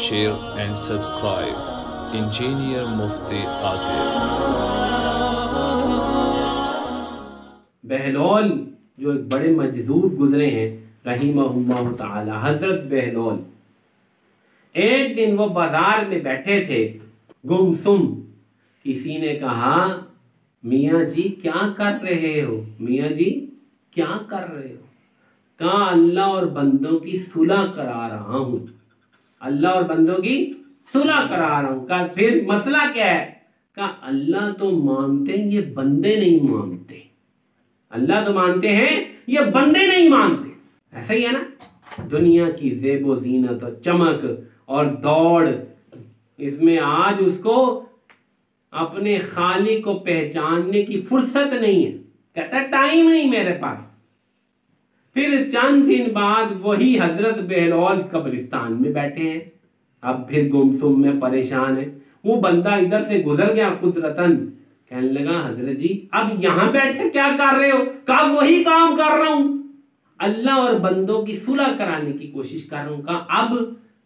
share and subscribe. Engineer Mufti Atif. Bahlol जो एक बड़े मजजूब गुजरे हैं रहीमहुल्लाह ताला, हजरत बहलोल, एक दिन वो बाजार में बैठे थे गुमसुम। किसी ने कहा, मियाँ जी क्या कर रहे हो? मियाँ जी क्या कर रहे हो? कहा, अल्लाह और बंदों की सुलह करा रहा हूँ। अल्लाह और बंदों की सुलह करा रहा हूँ। कहा, फिर मसला क्या है? कहा, अल्लाह तो मानते हैं, ये बंदे नहीं मानते। अल्लाह तो मानते हैं, ये बंदे नहीं मानते। ऐसा ही है ना, दुनिया की ज़ेबो ज़ीनत और चमक और दौड़, इसमें आज उसको अपने खालिक को पहचानने की फुर्सत नहीं है। कहता टाइम नहीं मेरे पास। फिर चंद दिन बाद वही हजरत बहलोल कब्रिस्तान में बैठे हैं। अब फिर गुमसुम में परेशान है। वो बंदा इधर से गुजर गया कुदरतन, कहने लगा, हजरत जी अब यहां बैठे क्या कर रहे हो? कहा, वही काम कर रहा हूं, अल्लाह और बंदों की सुलह कराने की कोशिश कर रहा हूं। कहा, अब?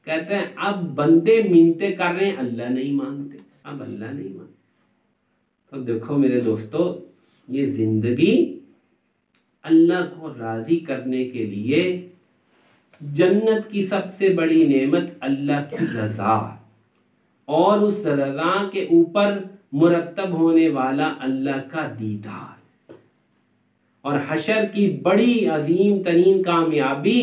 कहते हैं, अब बंदे मिन्नतें कर रहे हैं, अल्लाह नहीं मानते। अब अल्लाह नहीं मानते। तो देखो मेरे दोस्तों, ये जिंदगी अल्लाह को राजी करने के लिए जन्नत की सबसे बड़ी नेमत अल्लाह की रजा, और उस रजा के ऊपर मुरत्तब होने वाला अल्लाह का दीदार, और हशर की बड़ी अजीम तरीन कामयाबी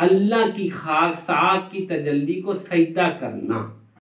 अल्लाह की खाक साक की तजल्ली को सजदा करना।